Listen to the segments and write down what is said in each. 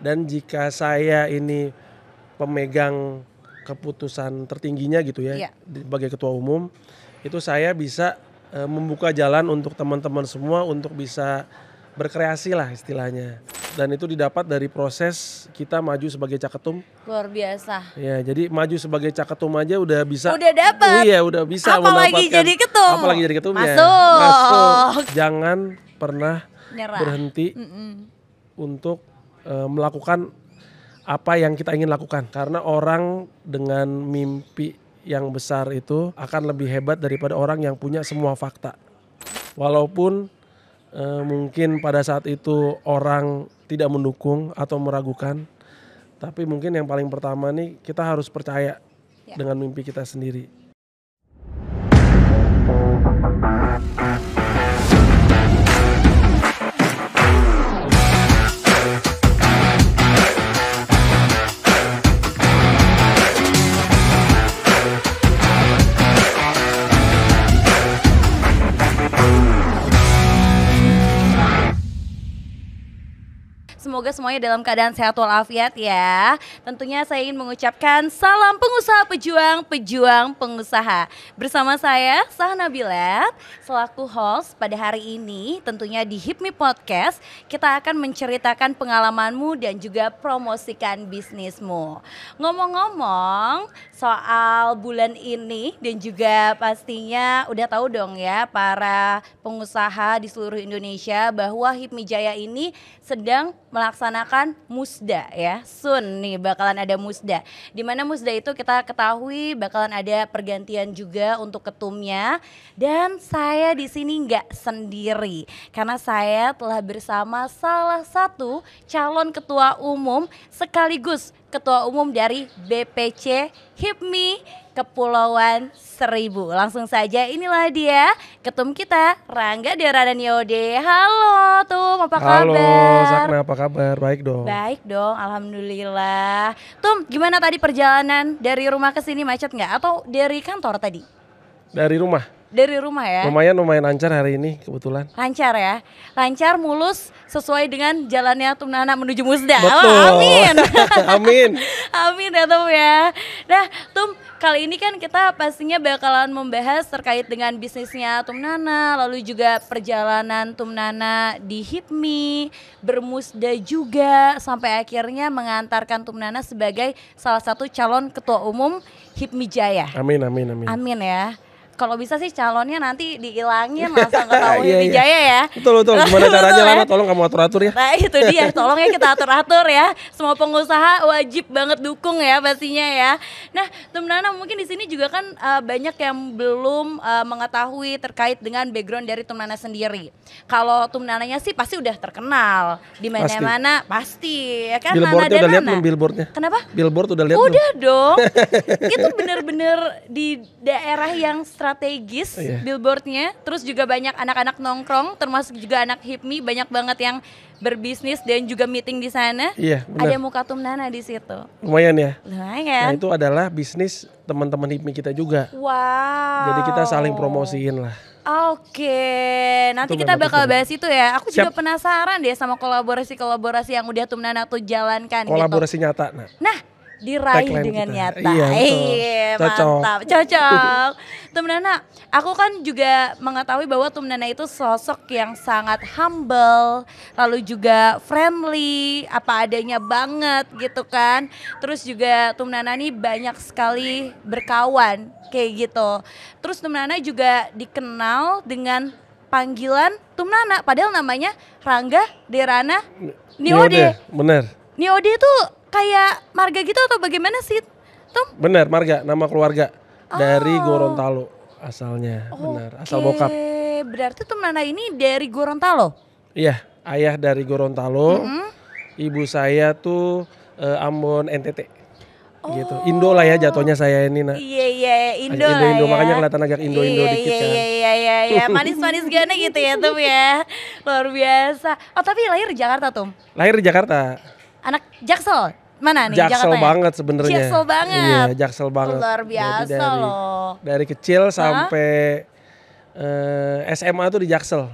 Dan jika saya ini pemegang keputusan tertingginya gitu ya, sebagai ketua umum, itu saya bisa membuka jalan untuk teman-teman semua untuk bisa berkreasi lah istilahnya. Dan itu didapat dari proses kita maju sebagai caketum. Luar biasa. Ya, jadi maju sebagai caketum aja udah bisa. Udah dapat. Oh iya, udah bisa apalagi mendapatkan. Jadi ketum. Apalagi jadi ketumnya. Masuk. Jangan pernah nyerah. Berhenti untuk melakukan apa yang kita ingin lakukan. Karena orang dengan mimpi yang besar itu akan lebih hebat daripada orang yang punya semua fakta. Walaupun mungkin pada saat itu orang tidak mendukung atau meragukan, tapi mungkin yang paling pertama nih kita harus percaya dengan mimpi kita sendiri. Semoga semuanya dalam keadaan sehat walafiat ya. Tentunya saya ingin mengucapkan salam pengusaha pejuang, pejuang pengusaha. Bersama saya Sahna Bilat selaku host pada hari ini. Tentunya di HIPMI Podcast kita akan menceritakan pengalamanmu dan juga promosikan bisnismu. Ngomong-ngomong soal bulan ini dan juga pastinya udah tahu dong ya para pengusaha di seluruh Indonesia bahwa HIPMI Jaya ini sedang melaksanakan musda ya. Soon nih bakalan ada musda. Di mana musda itu kita ketahui bakalan ada pergantian juga untuk ketumnya. Dan saya di sini nggak sendiri karena saya telah bersama salah satu calon ketua umum sekaligus ketua umum dari BPC HIPMI Kepulauan Seribu. Langsung saja inilah dia ketum kita Rangga Dheerana Niyode. Halo Tum, apa kabar? Halo Sakna, apa kabar? Baik dong. Baik dong, alhamdulillah. Tum, gimana tadi perjalanan dari rumah ke sini, macet nggak? Atau dari kantor tadi? Dari rumah. Dari rumah ya? Lumayan lancar hari ini kebetulan. Lancar ya? Lancar, mulus, sesuai dengan jalannya Tum Nana menuju musda. Betul. Oh, amin. Amin. Amin ya Tum ya. Nah Tum, kali ini kan kita pastinya bakalan membahas terkait dengan bisnisnya Tum Nana, lalu juga perjalanan Tum Nana di HIPMI, bermusda juga sampai akhirnya mengantarkan Tum Nana sebagai salah satu calon ketua umum HIPMI Jaya. Amin, amin, amin. Amin ya. Kalau bisa sih calonnya nanti dihilangin langsung ke tahu HIPMI Jaya ya. Betul. Gimana caranya Lana? Tolong kamu atur-atur ya. Nah itu dia, tolong ya kita atur-atur ya. Semua pengusaha wajib banget dukung ya pastinya ya. Nah Tum Nana mungkin di sini juga kan banyak yang belum mengetahui terkait dengan background dari Tum Nana sendiri. Kalau Tum Nananya sih pasti udah terkenal di mana-mana pasti ya kan. Billboardnya udah lihat belum billboardnya? Kenapa? Billboard udah lihat belum? Udah dong. Itu bener-bener di daerah yang strategis billboardnya. Terus juga banyak anak-anak nongkrong, termasuk juga anak HIPMI, banyak banget yang berbisnis dan juga meeting di sana. Iya, benar. Ada muka Tum Nana di situ. Lumayan ya. Lumayan. Nah itu adalah bisnis teman-teman HIPMI kita juga. Wow. Jadi kita saling promosiin lah. Oke, nanti kita bakal bahas itu ya. Aku juga penasaran deh sama kolaborasi-kolaborasi yang udah Tum Nana tuh jalankan. Kolaborasi gitu. Nyata. Nah diraih dengan kita. Nyata. Iya, mantap, cocok. Tum Nana, aku kan juga mengetahui bahwa Tum Nana itu sosok yang sangat humble, lalu juga friendly, apa adanya banget gitu kan. Terus juga Tum Nana ini banyak sekali berkawan kayak gitu. Terus Tum Nana juga dikenal dengan panggilan Tum Nana, padahal namanya Rangga Dheerana Niyode. Bener. Niyode itu kayak marga gitu atau bagaimana sih Tum? Bener, marga, nama keluarga dari Gorontalo asalnya. Bener, asal bokap. Berarti Tum Nana ini dari Gorontalo? Iya, ayah dari Gorontalo. Ibu saya tuh Ambon NTT. Gitu. Indo lah ya jatuhnya saya ini nak. Iya Indo lah Indo, ya. Makanya kelihatan agak Indo dikit kan. Iya manis-manis gana gitu ya Tum ya. Luar biasa. Oh tapi lahir di Jakarta Tum? Lahir di Jakarta. Anak Jaksel? Mana nih Jaksel Jakartanya? banget sebenarnya. Jaksel banget. Iya, Jaksel banget. Luar biasa loh. Dari kecil sampai SMA tuh di Jaksel.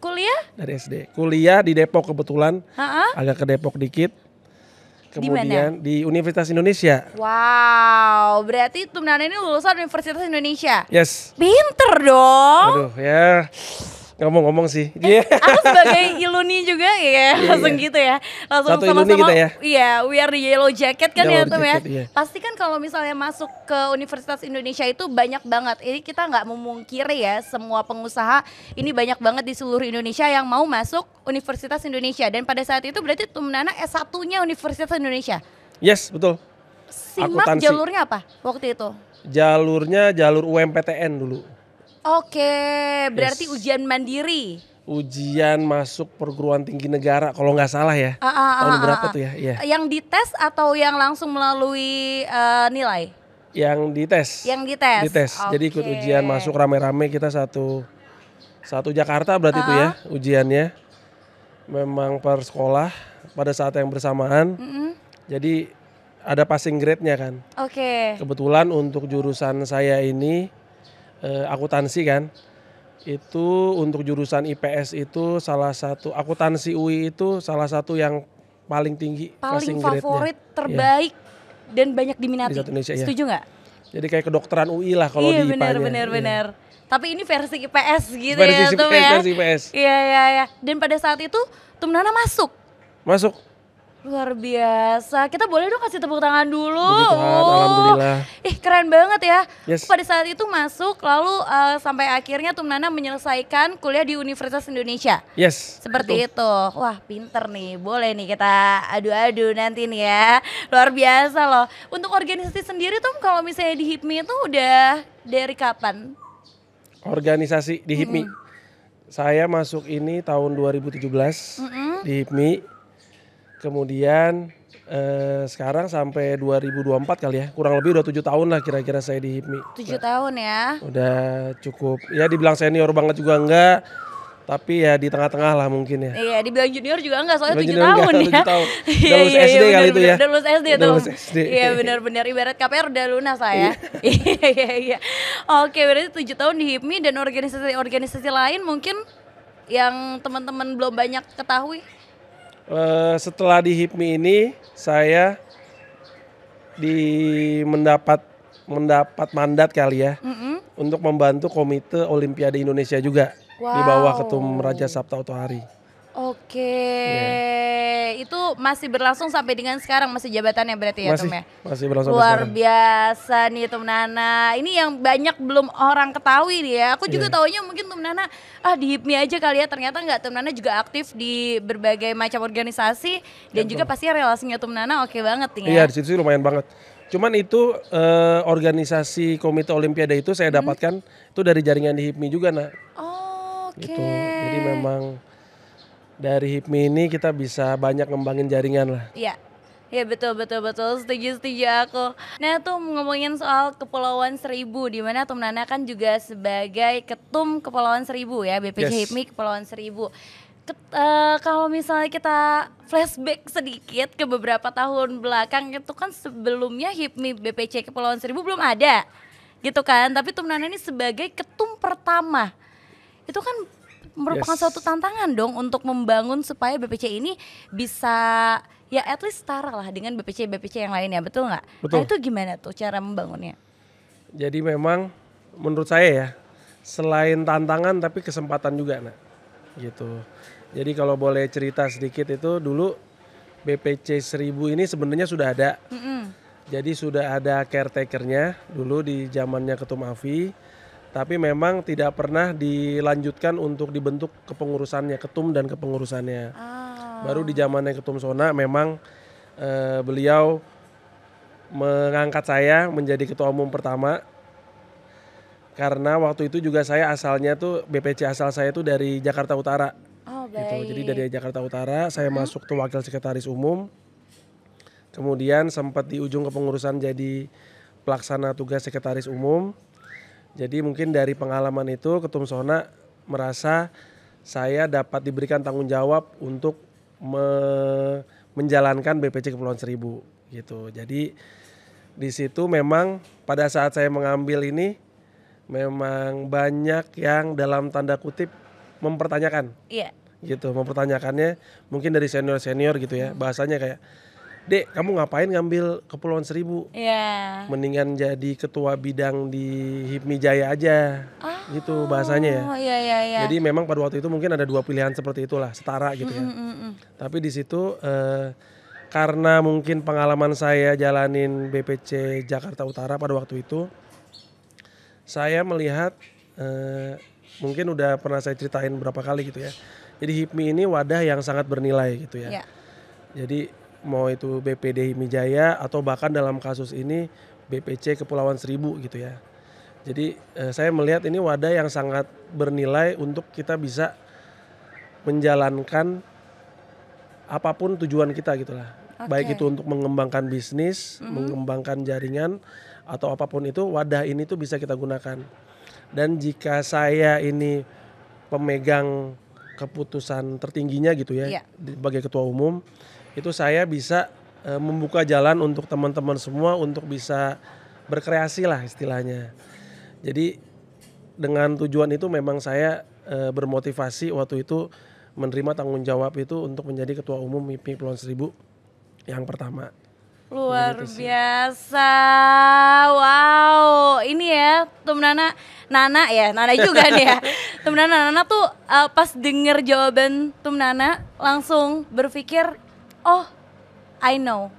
Kuliah? Dari SD. Kuliah di Depok kebetulan. Agak ke Depok dikit. Di mana? Kemudian di Universitas Indonesia. Wow, berarti Tumnana ini lulusan Universitas Indonesia. Yes. Pinter dong. Aduh ya, ngomong-ngomong sih. Iya. Aku sebagai Iluni juga ya, langsung gitu ya. Langsung Satu Iluni sama-sama. kita ya. Iya, we are the yellow jacket kan ya Yellow Tum ya. jacket, iya. Pasti kan kalau misalnya masuk ke Universitas Indonesia itu banyak banget. Ini kita nggak memungkiri ya, semua pengusaha ini banyak banget di seluruh Indonesia yang mau masuk Universitas Indonesia. Dan pada saat itu berarti Tumnana S1-nya Universitas Indonesia. Yes, betul. Simak Akuntansi. jalurnya apa waktu itu? Jalurnya jalur UMPTN dulu. Oke, berarti Yes. ujian mandiri. Ujian masuk perguruan tinggi negara kalau nggak salah ya. Tahun berapa tuh ya? Iya. Yang dites atau yang langsung melalui nilai? Yang dites. Yang dites. Dites. Jadi ikut Oke. ujian masuk rame-rame kita satu Jakarta berarti itu ya ujiannya. Memang per sekolah pada saat yang bersamaan. Mm-mm. Jadi ada passing grade-nya kan. Oke. Kebetulan untuk jurusan saya ini akuntansi kan. Itu untuk jurusan IPS itu salah satu akuntansi UI itu salah satu yang paling tinggi Paling passing grade-nya. favorit, terbaik dan banyak diminati. Di satu Indonesia, iya. Setuju nggak? Jadi kayak kedokteran UI lah kalau Iya di IPA-nya. benar. Tapi ini versi IPS gitu Versi ya Tum IPS, ya. versi IPS. Iya. Dan pada saat itu Tumnana masuk. Masuk. Luar biasa. Kita boleh dong kasih tepuk tangan dulu. Puji Tuhan, alhamdulillah. Ih keren banget ya. Yes. Pada saat itu masuk lalu sampai akhirnya Tumnana menyelesaikan kuliah di Universitas Indonesia. Yes. Seperti itu. Wah pinter nih. Boleh nih kita adu-adu nanti nih ya. Luar biasa loh. Untuk organisasi sendiri tuh kalau misalnya di HIPMI itu udah dari kapan? Organisasi di HIPMI. Saya masuk ini tahun 2017 di HIPMI. Kemudian sekarang sampai 2024 kali ya. Kurang lebih udah 7 tahun lah kira-kira saya di HIPMI. 7 tahun ya. Udah cukup. Ya dibilang senior banget juga enggak. Tapi ya di tengah-tengah lah mungkin ya. Iya, dibilang junior juga enggak, soalnya 7 Dibilang tahun junior enggak, ya. 7 tahun. Iya, Udah lulus iya, SD kali itu ya. Udah lulus SD Udah tuh. lulus SD. Iya benar-benar, ibarat KPR udah lunas saya. Iya. Oke, berarti 7 tahun di HIPMI dan organisasi-organisasi lain mungkin yang teman-teman belum banyak ketahui. Setelah di HIPMI ini saya mendapat mandat kali ya untuk membantu Komite Olimpiade Indonesia juga di bawah Ketum Raja Sabta Otohari. Oke, itu masih berlangsung sampai dengan sekarang masih jabatannya berarti ya Tum ya? Masih berlangsung sampai Luar sekarang. biasa nih Tumnana. Ini yang banyak belum orang ketahui nih ya. Aku juga taunya mungkin Tumnana di HIPMI aja kali ya. Ternyata enggak, Tumnana juga aktif di berbagai macam organisasi dan juga pasti relasinya Tumnana oke banget nih Iya ya. di situ sih lumayan banget. Cuman itu organisasi Komite Olimpiade itu saya dapatkan itu dari jaringan di HIPMI juga nak. Oke. Gitu. Jadi memang dari HIPMI ini kita bisa banyak ngembangin jaringan lah. Iya. Ya betul setuju aku. Nah tuh ngomongin soal Kepulauan Seribu, di mana Tumnana kan juga sebagai Ketum Kepulauan Seribu ya, BPC Yes. HIPMI Kepulauan Seribu. Kalau misalnya kita flashback sedikit ke beberapa tahun belakang itu kan sebelumnya HIPMI BPC Kepulauan Seribu belum ada gitu kan, tapi Tumnana ini sebagai ketum pertama itu kan merupakan Yes. suatu tantangan dong untuk membangun supaya BPC ini bisa ya at least setara lah dengan BPC yang lainnya, betul nggak? Betul. Nah itu gimana tuh cara membangunnya? Jadi memang menurut saya ya selain tantangan tapi kesempatan juga nak. Gitu. Jadi kalau boleh cerita sedikit itu dulu BPC 1000 ini sebenarnya sudah ada. Jadi sudah ada caretakernya dulu di zamannya Ketum Afi. Tapi memang tidak pernah dilanjutkan untuk dibentuk kepengurusannya, ketum dan kepengurusannya. Baru di zamannya Ketum Sona memang beliau mengangkat saya menjadi ketua umum pertama. Karena waktu itu juga saya asalnya tuh BPC asal saya tuh dari Jakarta Utara. Oh Gitu. baik. Jadi dari Jakarta Utara saya masuk tuh wakil sekretaris umum. Kemudian sempat di ujung kepengurusan jadi pelaksana tugas sekretaris umum. Jadi mungkin dari pengalaman itu Ketum Sona merasa saya dapat diberikan tanggung jawab untuk menjalankan BPC Kepulauan Seribu gitu. Jadi di situ memang pada saat saya mengambil ini memang banyak yang dalam tanda kutip mempertanyakan Iya. gitu, mempertanyakannya mungkin dari senior-senior gitu ya. Bahasanya kayak Dek kamu ngapain ngambil Kepulauan Seribu? Iya. Mendingan jadi ketua bidang di HIPMI Jaya aja, gitu bahasanya ya. Oh iya iya iya. Jadi memang pada waktu itu mungkin ada 2 pilihan seperti itulah, setara gitu ya. Tapi di situ karena mungkin pengalaman saya jalanin BPC Jakarta Utara pada waktu itu, saya melihat mungkin udah pernah saya ceritain berapa kali gitu ya. Jadi HIPMI ini wadah yang sangat bernilai gitu ya. Iya. Jadi mau itu BPD HIPMI Jaya atau bahkan dalam kasus ini BPC Kepulauan Seribu gitu ya. Jadi saya melihat ini wadah yang sangat bernilai untuk kita bisa menjalankan apapun tujuan kita gitulah. Baik itu untuk mengembangkan bisnis, mengembangkan jaringan atau apapun itu, wadah ini tuh bisa kita gunakan. Dan jika saya ini pemegang keputusan tertingginya gitu ya, sebagai ketua umum, itu saya bisa membuka jalan untuk teman-teman semua untuk bisa berkreasi lah istilahnya. Jadi dengan tujuan itu memang saya bermotivasi waktu itu menerima tanggung jawab itu untuk menjadi ketua umum MIPI Kepulauan Seribu yang pertama. Luar biasa, wow, ini ya Tum Nana juga nih ya. Tum Nana tuh pas denger jawaban Tum Nana langsung berpikir, oh I know,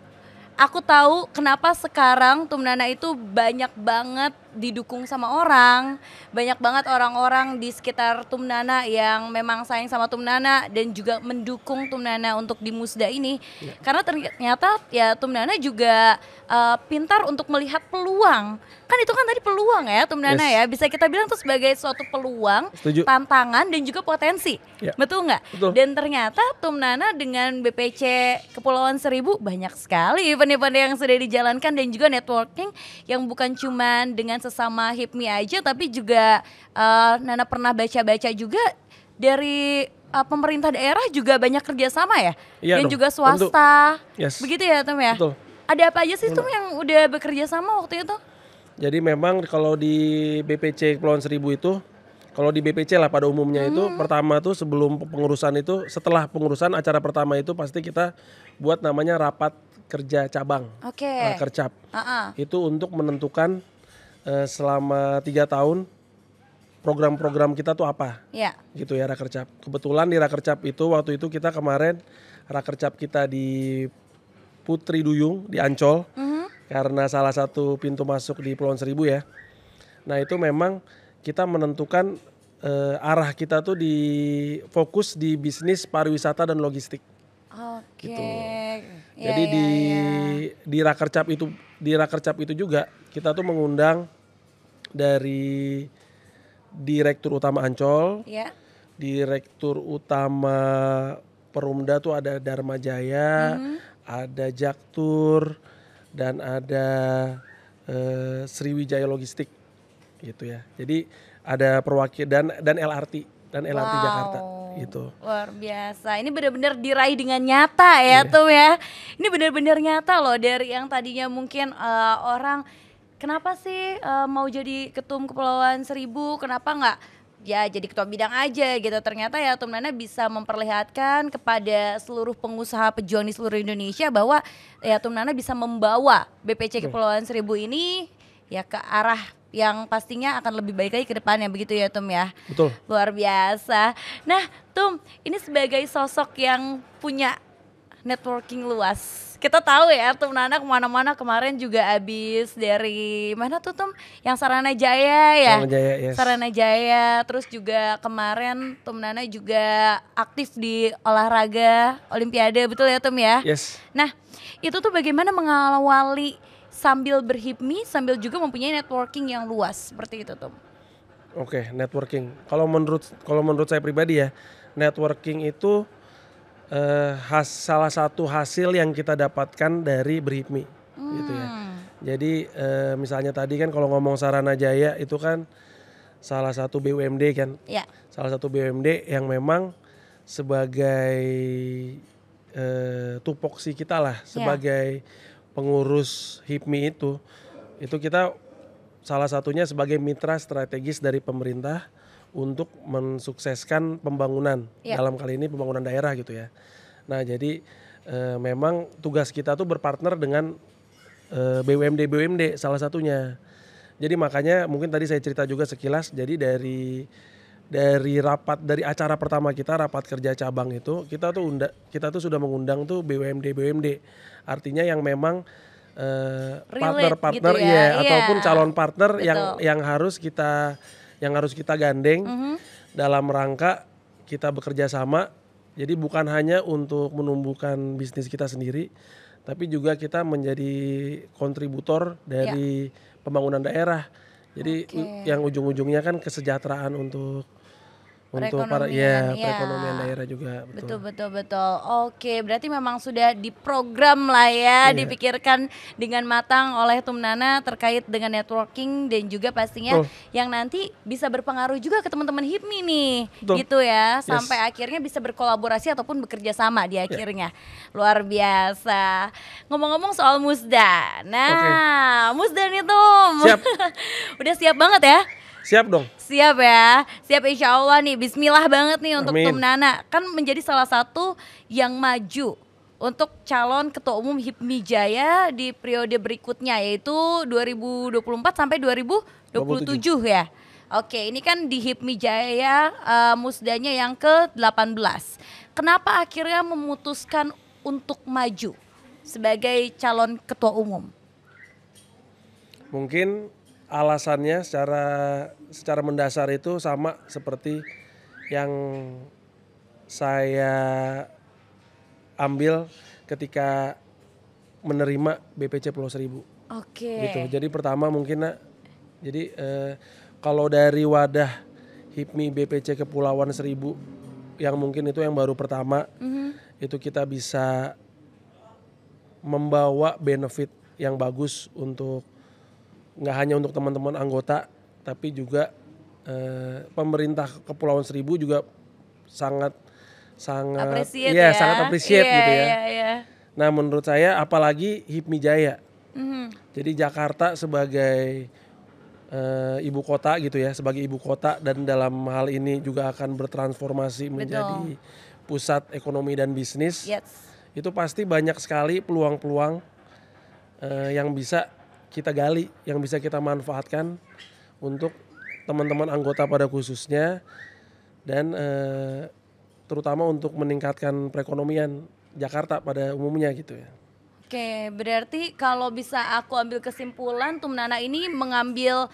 aku tahu kenapa sekarang Tum Nana itu banyak banget didukung sama orang, banyak banget orang-orang di sekitar Tum Nana yang memang sayang sama Tum Nana dan juga mendukung Tum Nana untuk di Musda ini. Karena ternyata ya Tum Nana juga pintar untuk melihat peluang. Kan itu kan tadi peluang ya Tum Nana ya, bisa kita bilang itu sebagai suatu peluang, tantangan dan juga potensi. Betul nggak? Betul. Dan ternyata Tum Nana dengan BPC Kepulauan Seribu banyak sekali event-event yang sudah dijalankan dan juga networking yang bukan cuman dengan sesama HIPMI aja, tapi juga Nana pernah baca-baca juga dari pemerintah daerah juga banyak kerjasama ya, dan juga swasta, begitu ya Tum ya? Betul. Ada apa aja sih Tum yang udah bekerja sama waktu itu? Jadi memang kalau di BPC Kepulauan Seribu itu, kalau di BPC lah pada umumnya itu pertama tuh sebelum pengurusan itu, setelah pengurusan acara pertama itu pasti kita buat namanya rapat kerja cabang, Rakercap. Itu untuk menentukan selama 3 tahun program-program kita tuh apa, gitu ya Rakercap. Kebetulan di Rakercap itu waktu itu kita kemarin Rakercap kita di Putri Duyung di Ancol, karena salah satu pintu masuk di Kepulauan Seribu ya. Nah itu memang kita menentukan arah kita tuh di fokus di bisnis pariwisata dan logistik. Gitu. Jadi di Rakercap itu juga kita tuh mengundang dari Direktur Utama Ancol, Direktur Utama Perumda tuh ada Dharma Jaya, ada Jaktur, dan ada Sriwijaya Logistik gitu ya. Jadi ada perwakilan dan LRT Jakarta gitu. Luar biasa. Ini benar-benar diraih dengan nyata ya Tum ya. Ini benar-benar nyata loh, dari yang tadinya mungkin orang kenapa sih mau jadi ketum Kepulauan Seribu, kenapa nggak ya jadi ketua bidang aja gitu. Ternyata ya Tum Nana bisa memperlihatkan kepada seluruh pengusaha pejuang di seluruh Indonesia bahwa ya Tum Nana bisa membawa BPC Kepulauan Seribu ini ya ke arah yang pastinya akan lebih baik lagi ke depannya, begitu ya Tum ya. Betul. Luar biasa. Nah Tum, ini sebagai sosok yang punya networking luas, kita tahu ya Tum Nana kemana-mana, kemarin juga abis dari mana tuh Tum? Yang Sarana Jaya ya? Sarana Jaya, terus juga kemarin Tum Nana juga aktif di olahraga Olimpiade, betul ya Tum ya? Nah itu tuh bagaimana mengawali sambil berhipmi, sambil juga mempunyai networking yang luas seperti itu Tum? Oke, networking. Kalau menurut saya pribadi ya, networking itu salah satu hasil yang kita dapatkan dari berhipmi, gitu ya. Jadi misalnya tadi kan kalau ngomong Sarana Jaya itu kan salah satu BUMD kan, salah satu BUMD yang memang sebagai tupoksi kita lah, sebagai pengurus HIPMI itu kita salah satunya sebagai mitra strategis dari pemerintah untuk mensukseskan pembangunan, dalam kali ini pembangunan daerah gitu ya. Nah jadi memang tugas kita tuh berpartner dengan BUMD salah satunya. Jadi makanya mungkin tadi saya cerita juga sekilas. Jadi dari acara pertama kita, rapat kerja cabang itu, kita tuh sudah mengundang tuh BUMD. Artinya yang memang partner-partner gitu ya. ataupun calon partner Betul. yang harus kita gandeng dalam rangka kita bekerja sama. Jadi bukan hanya untuk menumbuhkan bisnis kita sendiri, tapi juga kita menjadi kontributor dari pembangunan daerah. Jadi yang ujung-ujungnya kan kesejahteraan untuk perekonomian daerah juga. Betul. Oke, berarti memang sudah diprogram lah ya, dipikirkan dengan matang oleh Tumnana terkait dengan networking dan juga pastinya yang nanti bisa berpengaruh juga ke teman-teman HIPMI nih, gitu ya, sampai akhirnya bisa berkolaborasi ataupun bekerja sama di akhirnya. Luar biasa. Ngomong-ngomong soal Musda, Musda nih Tum, Siap. udah siap banget ya? Siap dong. Siap ya, siap insya Allah nih, bismillah banget nih untuk Tumnana. Kan menjadi salah satu yang maju untuk calon ketua umum HIPMI Jaya di periode berikutnya, yaitu 2024 sampai 2027 ya. Oke, ini kan di HIPMI Jaya musdanya yang ke-18. Kenapa akhirnya memutuskan untuk maju sebagai calon ketua umum? Mungkin alasannya secara mendasar itu sama seperti yang saya ambil ketika menerima BPC Pulau Seribu. Gitu. Jadi pertama mungkin kalau dari wadah HIPMI BPC Kepulauan Seribu yang mungkin itu yang baru pertama, itu kita bisa membawa benefit yang bagus untuk nggak hanya untuk teman-teman anggota, tapi juga pemerintah Kepulauan Seribu juga sangat appreciate gitu ya. Nah menurut saya apalagi HIPMI Jaya, jadi Jakarta sebagai ibu kota gitu ya, sebagai ibu kota dan dalam hal ini juga akan bertransformasi menjadi pusat ekonomi dan bisnis. Itu pasti banyak sekali peluang-peluang yang bisa kita gali, yang bisa kita manfaatkan untuk teman-teman anggota pada khususnya dan terutama untuk meningkatkan perekonomian Jakarta pada umumnya gitu ya. Oke, berarti kalau bisa aku ambil kesimpulan, Tumnana ini mengambil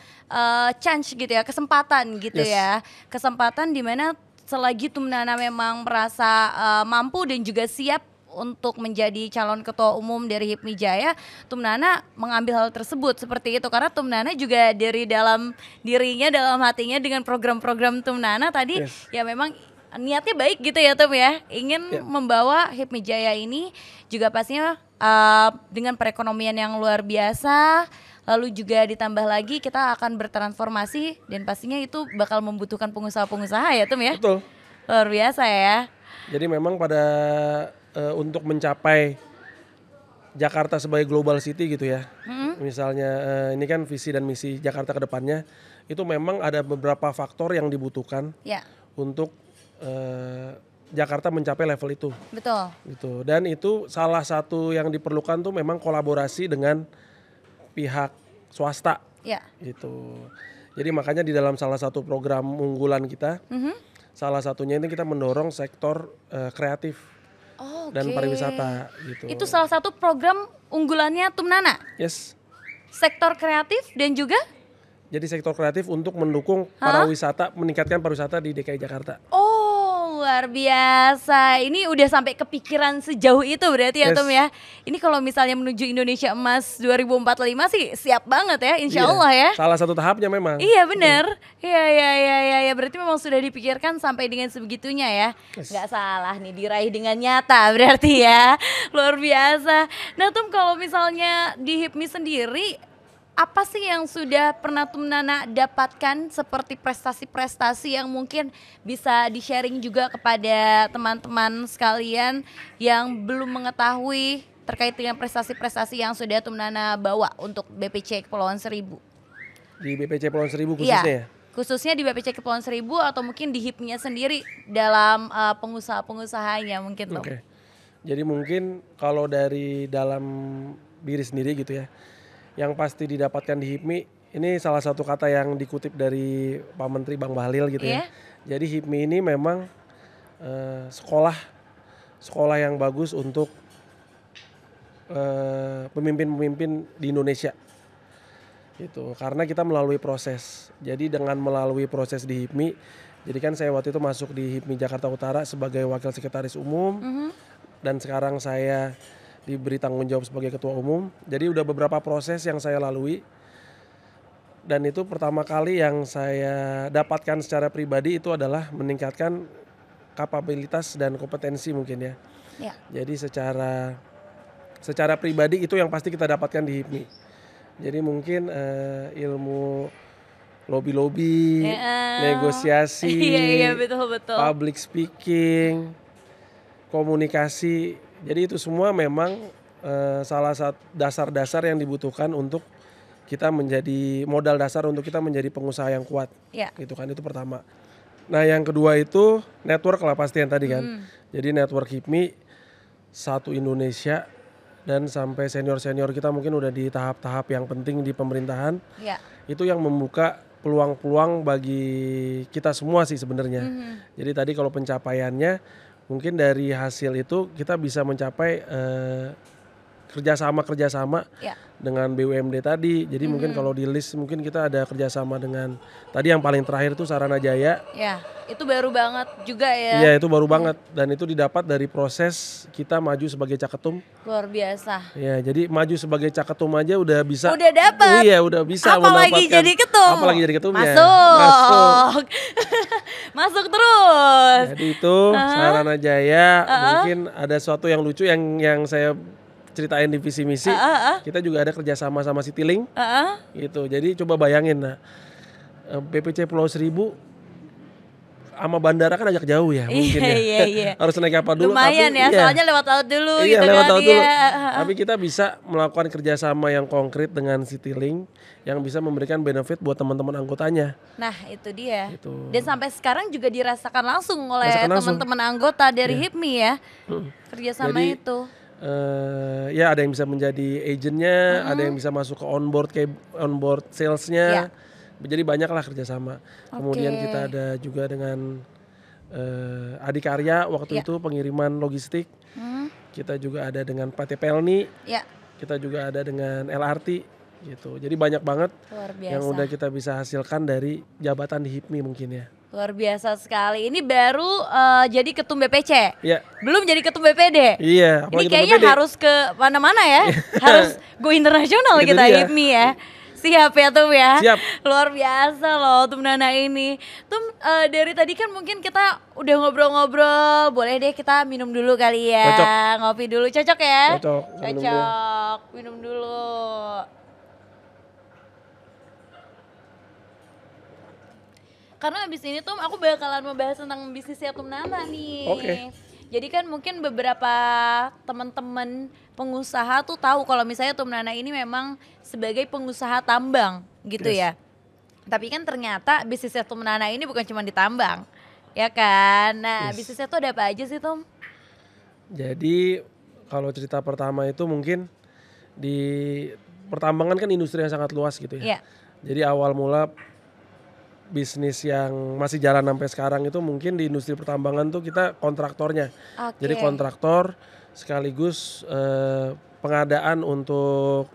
chance gitu ya, kesempatan gitu ya. Kesempatan di mana selagi Tumnana memang merasa mampu dan juga siap untuk menjadi calon ketua umum dari HIPMI Jaya, Tumnana mengambil hal tersebut seperti itu. Karena Tumnana juga dari dalam dirinya, dalam hatinya dengan program-program Tumnana tadi ya memang niatnya baik gitu ya Tum ya. Ingin membawa HIPMI Jaya ini juga pastinya dengan perekonomian yang luar biasa. Lalu juga ditambah lagi kita akan bertransformasi dan pastinya itu bakal membutuhkan pengusaha-pengusaha ya Tum ya. Betul. Luar biasa ya. Jadi memang untuk mencapai Jakarta sebagai global city gitu ya. Misalnya ini kan visi dan misi Jakarta ke depannya, itu memang ada beberapa faktor yang dibutuhkan untuk Jakarta mencapai level itu. Betul. Gitu. Dan itu salah satu yang diperlukan tuh memang kolaborasi dengan pihak swasta. Gitu. Jadi makanya di dalam salah satu program unggulan kita, salah satunya ini kita mendorong sektor kreatif. Dan pariwisata gitu. Itu salah satu program unggulannya Tumnana? Sektor kreatif dan juga? Jadi sektor kreatif untuk mendukung pariwisata, meningkatkan pariwisata di DKI Jakarta. Luar biasa. Ini udah sampai kepikiran sejauh itu berarti ya Tum ya. Ini kalau misalnya menuju Indonesia Emas 2045 sih siap banget ya, insya Allah ya. Salah satu tahapnya memang. Iya benar. Iya. Berarti memang sudah dipikirkan sampai dengan sebegitunya ya. Nggak salah nih, diraih dengan nyata berarti ya. Luar biasa. Nah Tum, kalau misalnya di HIPMI sendiri, apa sih yang sudah pernah Tumnana dapatkan seperti prestasi-prestasi yang mungkin bisa di-sharing juga kepada teman-teman sekalian yang belum mengetahui terkait dengan prestasi-prestasi yang sudah Tumnana bawa untuk BPC Kepulauan Seribu? Di BPC Kepulauan Seribu khususnya ya? Khususnya di BPC Kepulauan Seribu atau mungkin di HIPMI-nya sendiri dalam pengusaha-pengusahanya mungkin Tum. Jadi mungkin kalau dari dalam diri sendiri gitu ya, yang pasti didapatkan di HIPMI, ini salah satu kata yang dikutip dari Pak Menteri Bang Bahlil gitu ya. Iya. Jadi HIPMI ini memang sekolah yang bagus untuk pemimpin-pemimpin di Indonesia. Gitu. Karena kita melalui proses. Jadi dengan melalui proses di HIPMI, jadi kan saya waktu itu masuk di HIPMI Jakarta Utara sebagai wakil sekretaris umum. Dan sekarang saya diberi tanggung jawab sebagai ketua umum. Jadi udah beberapa proses yang saya lalui. Dan itu pertama kali yang saya dapatkan secara pribadi itu adalah meningkatkan kapabilitas dan kompetensi mungkin ya. Ya. Jadi secara pribadi itu yang pasti kita dapatkan di HIPMI. Jadi mungkin ilmu lobby-lobby, negosiasi, Iya betul. public speaking, komunikasi. Jadi itu semua memang salah satu dasar-dasar yang dibutuhkan untuk kita menjadi modal dasar untuk kita menjadi pengusaha yang kuat. Ya. Gitu kan, itu pertama. Nah yang kedua itu network lah pasti yang tadi kan. Jadi network HIPMI satu Indonesia dan sampai senior-senior kita mungkin udah di tahap-tahap yang penting di pemerintahan. Ya. Itu yang membuka peluang-peluang bagi kita semua sih sebenarnya. Jadi tadi kalau pencapaiannya mungkin dari hasil itu kita bisa mencapai kerjasama Ya. dengan BUMD tadi. Jadi mungkin kalau di list mungkin kita ada kerjasama dengan tadi yang paling terakhir itu Sarana Jaya. Ya, itu baru banget juga ya. Iya itu baru banget dan itu didapat dari proses kita maju sebagai caketum. Luar biasa. Ya jadi maju sebagai caketum aja udah bisa. Udah dapat. Iya udah bisa Apalagi mendapatkan. jadi ketum. Apalagi jadi ketumnya. Masuk. Masuk terus. Jadi itu Sarana Jaya mungkin ada sesuatu yang lucu yang saya ceritain di visi misi. Kita juga ada kerjasama sama Citylink. Gitu. Jadi coba bayangin BPC Pulau Seribu sama bandara kan agak jauh ya mungkin ya. Iya. Harus naik kapal dulu. Lumayan tapi, ya, iya. soalnya lewat laut dulu Iya, gitu lewat kan. laut dulu. Iya. Tapi kita bisa melakukan kerjasama yang konkret dengan Citylink yang bisa memberikan benefit buat teman-teman anggotanya. Nah itu dia. Gitu. Dan sampai sekarang juga dirasakan langsung oleh Rasakan langsung. teman-teman anggota dari HIPMI ya. Kerjasama Jadi, itu. Ya ada yang bisa menjadi agentnya, ada yang bisa masuk ke onboard salesnya. Jadi banyak lah kerjasama. Kemudian kita ada juga dengan Adikarya waktu itu pengiriman logistik. Kita juga ada dengan PT Pelni. Ya. Kita juga ada dengan LRT gitu. Jadi banyak banget Luar biasa. yang udah kita bisa hasilkan dari jabatan di HIPMI mungkin ya. Luar biasa sekali. Ini baru jadi ketum BPC. Iya. Belum jadi ketum BPD. Iya. Ini kayaknya harus ke mana-mana ya. Harus go internasional Itu kita dia. HIPMI ya. Siap ya Tum ya. Siap. Luar biasa loh Tum Nana ini. Tum dari tadi kan mungkin kita udah ngobrol-ngobrol. Boleh deh kita minum dulu kali ya. Cocok. Ngopi dulu. Cocok ya? Cocok. Cocok. Minum dulu. Karena abis ini Tum aku bakalan membahas tentang bisnisnya Tum Nana nih. Oke. Jadi kan mungkin beberapa teman-teman pengusaha tuh tahu kalau misalnya Tum Nana ini memang sebagai pengusaha tambang gitu ya. Tapi kan ternyata bisnisnya Tum Nana ini bukan cuma di tambang, ya kan? Nah bisnisnya tuh ada apa aja sih Tum? Jadi kalau cerita pertama itu mungkin di pertambangan kan industri yang sangat luas gitu ya. Iya. Jadi awal mula bisnis yang masih jalan sampai sekarang itu mungkin di industri pertambangan tuh kita kontraktornya. Oke. Jadi kontraktor sekaligus pengadaan untuk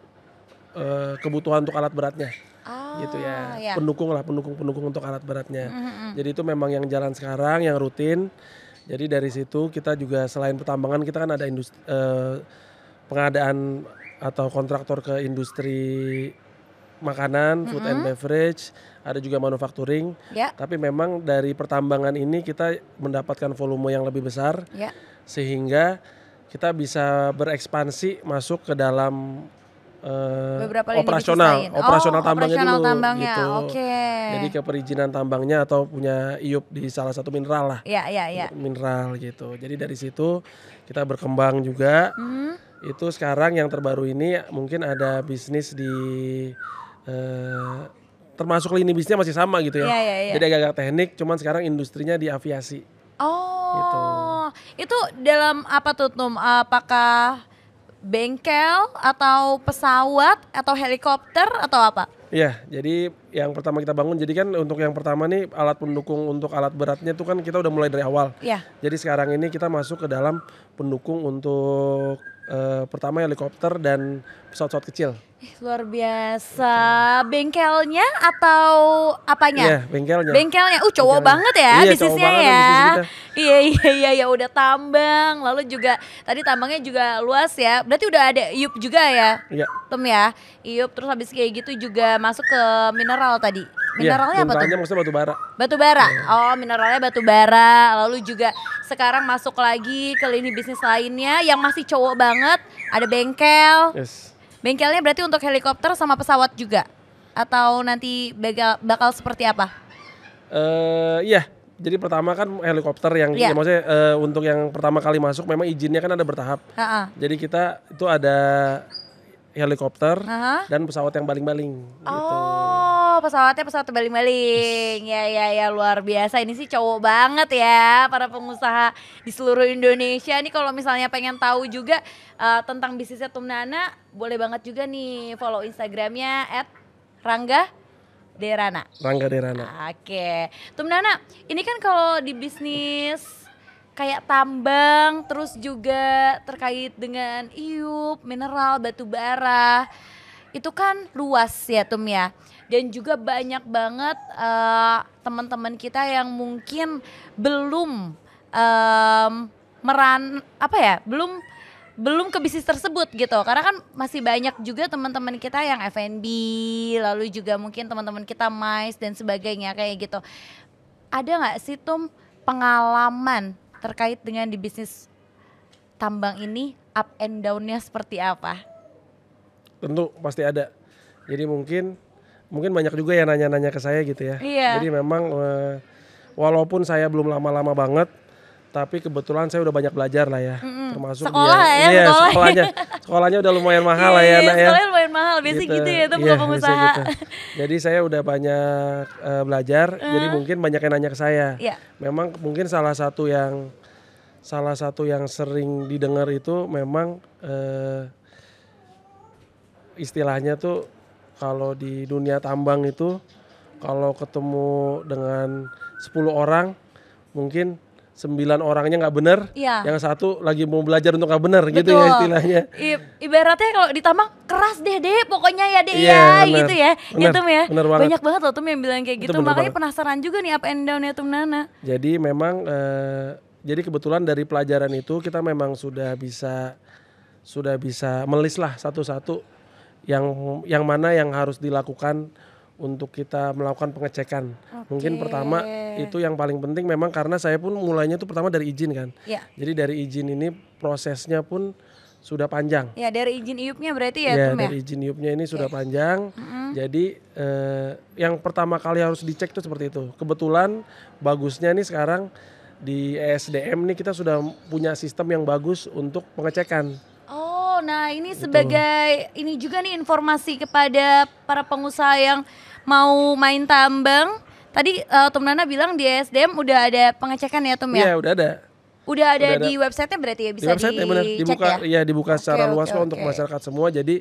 kebutuhan untuk alat beratnya. Gitu ya. Iya. Pendukung untuk alat beratnya. Jadi itu memang yang jalan sekarang, yang rutin. Jadi dari situ kita juga selain pertambangan kita kan ada industri pengadaan atau kontraktor ke industri makanan, food and beverage, ada juga manufacturing. Ya. Tapi memang dari pertambangan ini kita mendapatkan volume yang lebih besar, Ya. sehingga kita bisa berekspansi masuk ke dalam Beberapa lini operasional tambangnya operasional dulu. tambangnya. Gitu. Oke. Jadi ke perizinan tambangnya atau punya IUP di salah satu mineral lah. Ya. Mineral gitu. Jadi dari situ kita berkembang juga. Itu sekarang yang terbaru ini mungkin ada bisnis di termasuk lini bisnisnya masih sama gitu ya. Iya. Jadi agak-agak teknik, cuman sekarang industrinya di aviasi. Oh, gitu. Itu dalam apa tuh Tum? Apakah bengkel atau pesawat atau helikopter atau apa? Iya, jadi yang pertama kita bangun, jadi kan untuk yang pertama nih alat pendukung untuk alat beratnya itu kan kita udah mulai dari awal. Iya. Jadi sekarang ini kita masuk ke dalam pendukung untuk pertama helikopter dan pesawat-pesawat kecil. Luar biasa. Bengkelnya atau apanya? Iya, bengkelnya. Bengkelnya. Cowok Bengkelnya. banget ya Iya, cowok bisnisnya banget ya. bisnis kita. Iya, udah tambang. Lalu juga tadi tambangnya juga luas ya. Berarti udah ada iup juga ya? Iya. Tum ya. Iup terus habis kayak gitu juga masuk ke mineral tadi. Mineralnya apa tuh? Mintanya maksudnya batu bara. Batu bara. Oh, mineralnya batu bara. Lalu juga sekarang masuk lagi ke lini bisnis lainnya yang masih cowok banget. Ada bengkel. Yes. Bengkelnya berarti untuk helikopter sama pesawat juga? Atau nanti bakal seperti apa? Iya. Jadi pertama kan helikopter yang Iya. ya maksudnya untuk yang pertama kali masuk memang izinnya kan ada bertahap. Ha-ha. Jadi kita itu ada helikopter Aha. dan pesawat yang baling-baling gitu. Oh, pesawatnya pesawat baling-baling. Ya, luar biasa. Ini sih cowok banget ya para pengusaha di seluruh Indonesia. Nih kalau misalnya pengen tahu juga tentang bisnisnya Tumnana, boleh banget juga nih follow Instagramnya @rangga_derana. Rangga Derana. Oke, Tumnana, ini kan kalau di bisnis kayak tambang, terus juga terkait dengan iup, mineral, batu bara, itu kan luas ya Tum ya. Dan juga banyak banget teman-teman kita yang mungkin belum belum ke bisnis tersebut gitu, karena kan masih banyak juga teman-teman kita yang F&B, lalu juga mungkin teman-teman kita MICE dan sebagainya kayak gitu. Ada nggak sih Tum pengalaman terkait dengan di bisnis tambang ini, up and down-nya seperti apa? Tentu pasti ada. Jadi mungkin banyak juga yang nanya-nanya ke saya gitu ya. Iya. Jadi memang walaupun saya belum lama-lama banget, tapi kebetulan saya udah banyak belajar lah ya. Termasuk Sekolah ya, iya, sekolah. sekolahnya udah lumayan mahal lah ya, Nak ya. Sekolahnya lumayan mahal, biasanya gitu ya itu bukan pengusaha. Gitu. Jadi saya udah banyak belajar, jadi mungkin banyak yang nanya ke saya. Iya. Memang mungkin salah satu yang sering didengar itu memang istilahnya tuh kalau di dunia tambang itu kalau ketemu dengan 10 orang mungkin 9 orangnya nggak bener, Iya. yang satu lagi mau belajar untuk nggak bener gitu ya istilahnya. Ibaratnya kalau di tambang keras deh pokoknya ya deh Iya, ya bener. gitu ya. Bener, Gitu ya. bener banget. Banyak banget loh Tum yang bilang kayak Itu gitu. bener Makanya banget. penasaran juga nih up and down ya Tum Nana. Jadi memang jadi kebetulan dari pelajaran itu kita memang sudah bisa melis lah satu-satu yang mana yang harus dilakukan untuk kita melakukan pengecekan. Mungkin pertama itu yang paling penting memang karena saya pun mulainya itu pertama dari izin kan. Iya. Jadi dari izin ini prosesnya pun sudah panjang. Ya dari izin iupnya berarti ya Ya, Tum ya. dari izin iupnya ini sudah panjang. Jadi yang pertama kali harus dicek tuh seperti itu. Kebetulan bagusnya nih sekarang di ESDM nih kita sudah punya sistem yang bagus untuk pengecekan. Oh, nah ini sebagai ini juga nih informasi kepada para pengusaha yang mau main tambang. Tadi Tum Nana bilang di ESDM udah ada pengecekan ya Tum Iya, ya? udah ada. Udah ada Udah ada. di website-nya berarti ya, bisa Di website benar dicek dibuka ya? dibuka secara Oke, luas oke, kok untuk oke. masyarakat semua. Jadi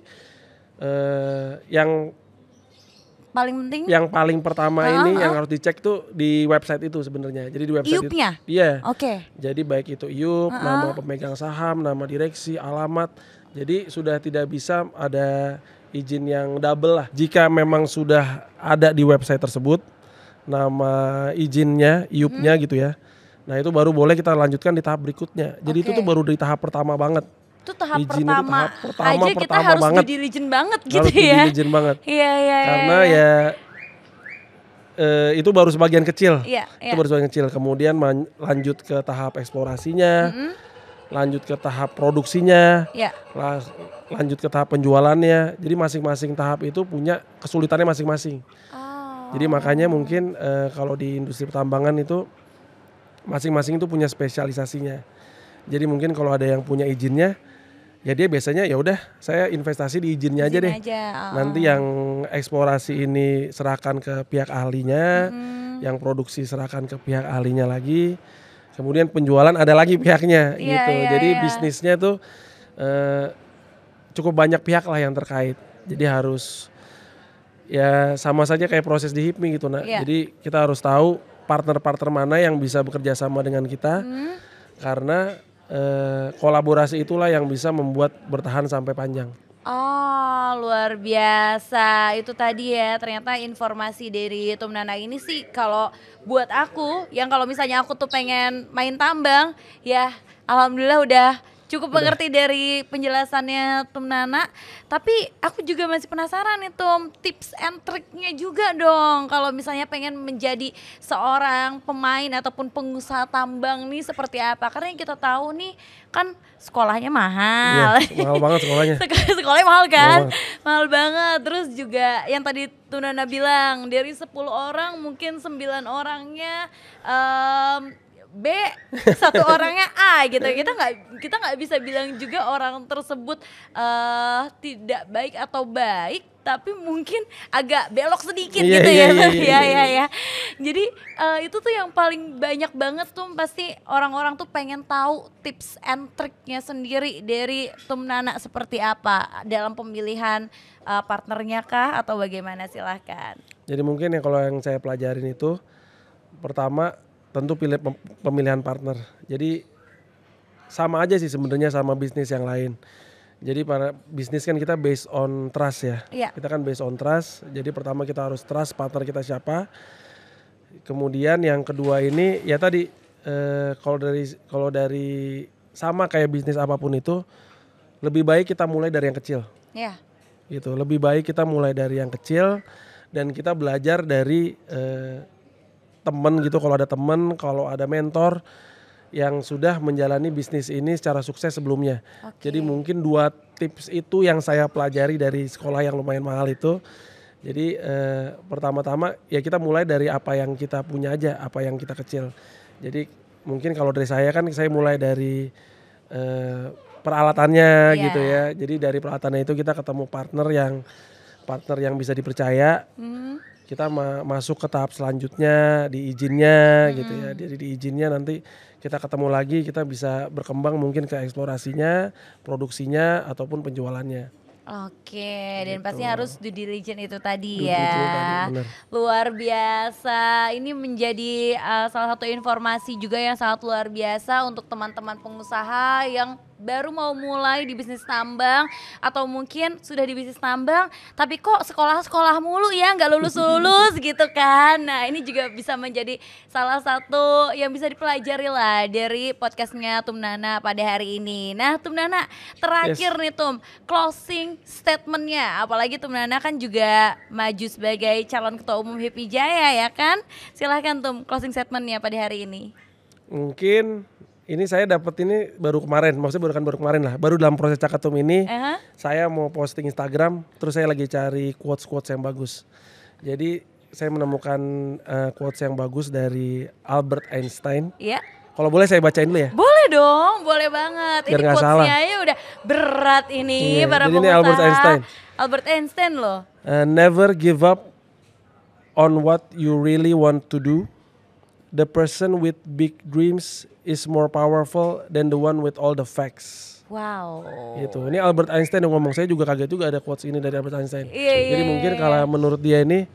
yang Paling penting paling pertama ini yang harus dicek tuh di website itu sebenarnya. Jadi di website iupnya? itu. Iya. Oke. Jadi baik itu iup, nama pemegang saham, nama direksi, alamat. Jadi sudah tidak bisa ada izin yang double lah. Jika memang sudah ada di website tersebut nama izinnya, iupnya gitu ya. Nah, itu baru boleh kita lanjutkan di tahap berikutnya. Jadi itu tuh baru di tahap pertama banget. Itu tahap Izin itu pertama, tahap pertama aja kita harus banget. due diligence banget Harus gitu due ya. diligence banget. Iya. Karena ya itu baru sebagian kecil. Iya. Itu baru sebagian kecil. Kemudian lanjut ke tahap eksplorasinya, lanjut ke tahap produksinya, Iya. lanjut ke tahap penjualannya. Jadi masing-masing tahap itu punya kesulitannya masing-masing. Oh. Jadi makanya mungkin kalau di industri pertambangan itu masing-masing itu punya spesialisasinya. Jadi mungkin kalau ada yang punya izinnya, ya dia biasanya ya udah saya investasi di izinnya aja Izin deh. aja. Nanti yang eksplorasi ini serahkan ke pihak ahlinya, yang produksi serahkan ke pihak ahlinya lagi. kemudian penjualan ada lagi pihaknya Iya, gitu. iya, Jadi iya. bisnisnya tuh cukup banyak pihak lah yang terkait. Jadi harus ya sama saja kayak proses di HIPMI gitu nak. Iya. Jadi kita harus tahu partner-partner mana yang bisa bekerja sama dengan kita karena kolaborasi itulah yang bisa membuat bertahan sampai panjang. Oh, luar biasa. Itu tadi ya, ternyata informasi dari Tum Nana ini sih kalau buat aku, yang kalau misalnya aku tuh pengen main tambang, ya alhamdulillah udah cukup mengerti dari penjelasannya Tum Nana. Tapi aku juga masih penasaran nih Tum, tips and triknya juga dong. Kalau misalnya pengen menjadi seorang pemain ataupun pengusaha tambang nih seperti apa? Karena yang kita tahu nih kan sekolahnya mahal. Iya, mahal banget sekolahnya. Sekolahnya mahal kan? Mahal Mahal banget. Terus juga yang tadi Tunana bilang dari 10 orang mungkin 9 orangnya B, 1 orangnya A gitu. Kita nggak bisa bilang juga orang tersebut tidak baik atau baik, tapi mungkin agak belok sedikit Iya, gitu iya, ya. iya, Ya. Jadi itu tuh yang paling banyak banget tuh pasti orang-orang tuh pengen tahu tips and triknya sendiri dari Tum Nana seperti apa dalam pemilihan partnernya kah atau bagaimana, silahkan. Jadi mungkin ya kalau yang saya pelajarin itu pertama tentu pemilihan partner. Jadi sama aja sih sebenarnya sama bisnis yang lain. Jadi para bisnis kan kita based on trust ya. Iya. Kita kan based on trust. Jadi pertama kita harus trust partner kita siapa. Kemudian yang kedua ini ya tadi kalau dari sama kayak bisnis apapun itu lebih baik kita mulai dari yang kecil. Ya. Gitu. Lebih baik kita mulai dari yang kecil dan kita belajar dari teman gitu, kalau ada mentor yang sudah menjalani bisnis ini secara sukses sebelumnya. Oke. Jadi mungkin 2 tips itu yang saya pelajari dari sekolah yang lumayan mahal itu. Jadi pertama-tama ya kita mulai dari apa yang kita punya aja, apa yang kita kecil. Jadi mungkin kalau dari saya kan saya mulai dari peralatannya Iya. gitu ya. Jadi dari peralatannya itu kita ketemu partner yang bisa dipercaya. Kita masuk ke tahap selanjutnya di izinnya gitu ya. Jadi di izinnya nanti kita ketemu lagi, kita bisa berkembang mungkin ke eksplorasinya, produksinya ataupun penjualannya. Oke, dan Gitu. pasti harus due diligence itu tadi Due ya. diligence tadi, benar. Luar biasa. Ini menjadi salah satu informasi juga yang sangat luar biasa untuk teman-teman pengusaha yang baru mau mulai di bisnis tambang atau mungkin sudah di bisnis tambang tapi kok sekolah-sekolah mulu ya nggak lulus-lulus gitu kan. Nah ini juga bisa menjadi salah satu yang bisa dipelajari lah dari podcastnya Tum Nana pada hari ini. Nah Tum Nana terakhir nih Tum, closing statementnya, apalagi Tum Nana kan juga maju sebagai calon ketua umum HIPMI Jaya ya kan. Silahkan Tum, closing statementnya pada hari ini. Mungkin ini saya dapat ini baru kemarin, maksudnya baru kemarin lah, baru dalam proses cakatum ini. Saya mau posting Instagram, terus saya lagi cari quotes-quotes yang bagus. Jadi saya menemukan quotes yang bagus dari Albert Einstein. Iya. Kalau boleh saya bacain dulu ya. Boleh dong, boleh banget. Biar Ini nggak quotes-nya salah. aja udah berat ini Iya, para jadi ini pengusaha. Albert Einstein. Albert Einstein loh. Never give up on what you really want to do. The person with big dreams is more powerful than the one with all the facts. Wow. Gitu. Ini Albert Einstein yang ngomong, saya juga kaget juga ada quotes ini dari Albert Einstein. Iya, Jadi mungkin kalau menurut dia ini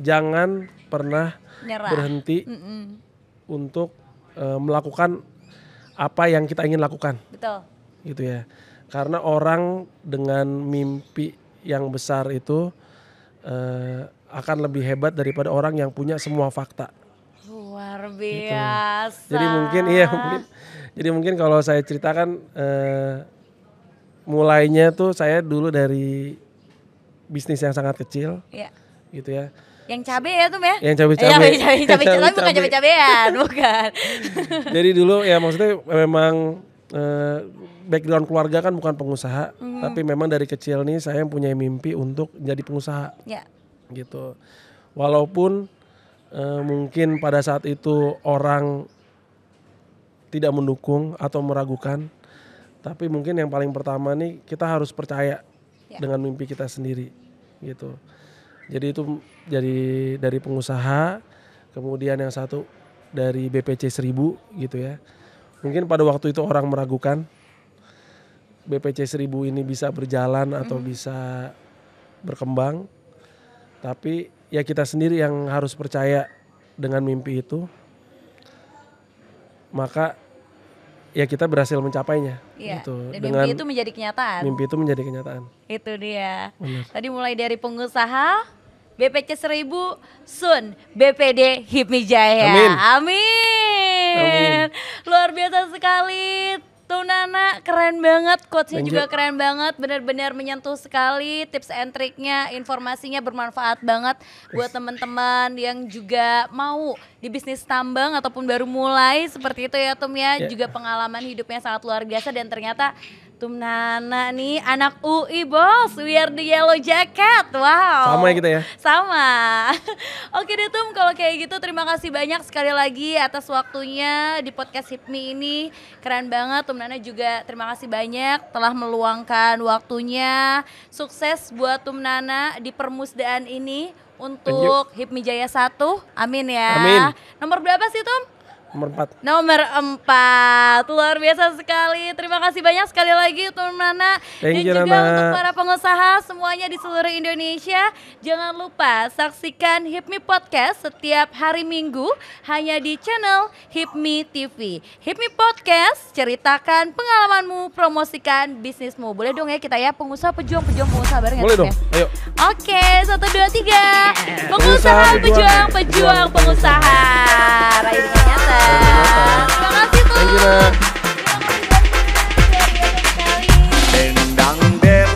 jangan pernah Nyerah. berhenti untuk melakukan apa yang kita ingin lakukan. Betul. Gitu ya. Karena orang dengan mimpi yang besar itu akan lebih hebat daripada orang yang punya semua fakta. Luar biasa. Jadi mungkin kalau saya ceritakan mulainya tuh saya dulu dari bisnis yang sangat kecil. Iya. Gitu ya. Yang cabe ya Tum ya? Yang cabe-cabe. Cabe, tapi bukan cabe-cabean, bukan. Jadi dulu ya maksudnya memang background keluarga kan bukan pengusaha, tapi memang dari kecil nih saya punya mimpi untuk jadi pengusaha. Ya. Gitu. Walaupun mungkin pada saat itu orang tidak mendukung atau meragukan, tapi mungkin yang paling pertama nih kita harus percaya dengan mimpi kita sendiri gitu. Jadi itu dari pengusaha, kemudian yang satu dari BPC 1000 gitu ya. Mungkin pada waktu itu orang meragukan BPC 1000 ini bisa berjalan atau bisa berkembang. Tapi ya kita sendiri yang harus percaya dengan mimpi itu. Maka ya kita berhasil mencapainya. Iya. Gitu. Dan Dengan mimpi itu menjadi kenyataan. mimpi itu menjadi kenyataan. Itu dia. Benar. Tadi mulai dari pengusaha BPC 1000, Sun BPD Hipmi Jaya. Amin. Amin. Luar biasa sekali. Tuh Nana, keren banget, quotes-nya Lanjut. juga keren banget, benar-benar menyentuh sekali, tips and triknya, informasinya bermanfaat banget buat teman-teman yang juga mau di bisnis tambang ataupun baru mulai seperti itu ya Tum ya. Ya. Juga pengalaman hidupnya sangat luar biasa dan ternyata Tum Nana nih anak UI bos, we are the yellow jacket, wow. Sama ya kita ya. Sama. Oke deh Tum, kalau kayak gitu terima kasih banyak sekali lagi atas waktunya di podcast Hipmi ini. Keren banget, Tum Nana juga terima kasih banyak telah meluangkan waktunya. Sukses buat Tum Nana di permusdaan ini untuk Hipmi Jaya 1. Amin ya. Amin. Nomor berapa sih Tum? Nomor 4. Nomor 4, luar biasa sekali. Terima kasih banyak sekali lagi Tum Nana. Thank Dan you, juga Nana. untuk para pengusaha semuanya di seluruh Indonesia, jangan lupa saksikan Hipmi Podcast setiap hari Minggu hanya di channel Hipmi TV. Hipmi Podcast, ceritakan pengalamanmu, promosikan bisnismu. Boleh dong ya kita ya pengusaha pejuang pengusaha bareng ya Boleh Tum dong. ya? Ayo. Oke, 1, 2, 3. Pengusaha pejuang pengusaha. Raih dengan nyata. Terima kasih Tum. Thank you, Nak. Terima kasih banyak. Luar biasa sekali. Dendang der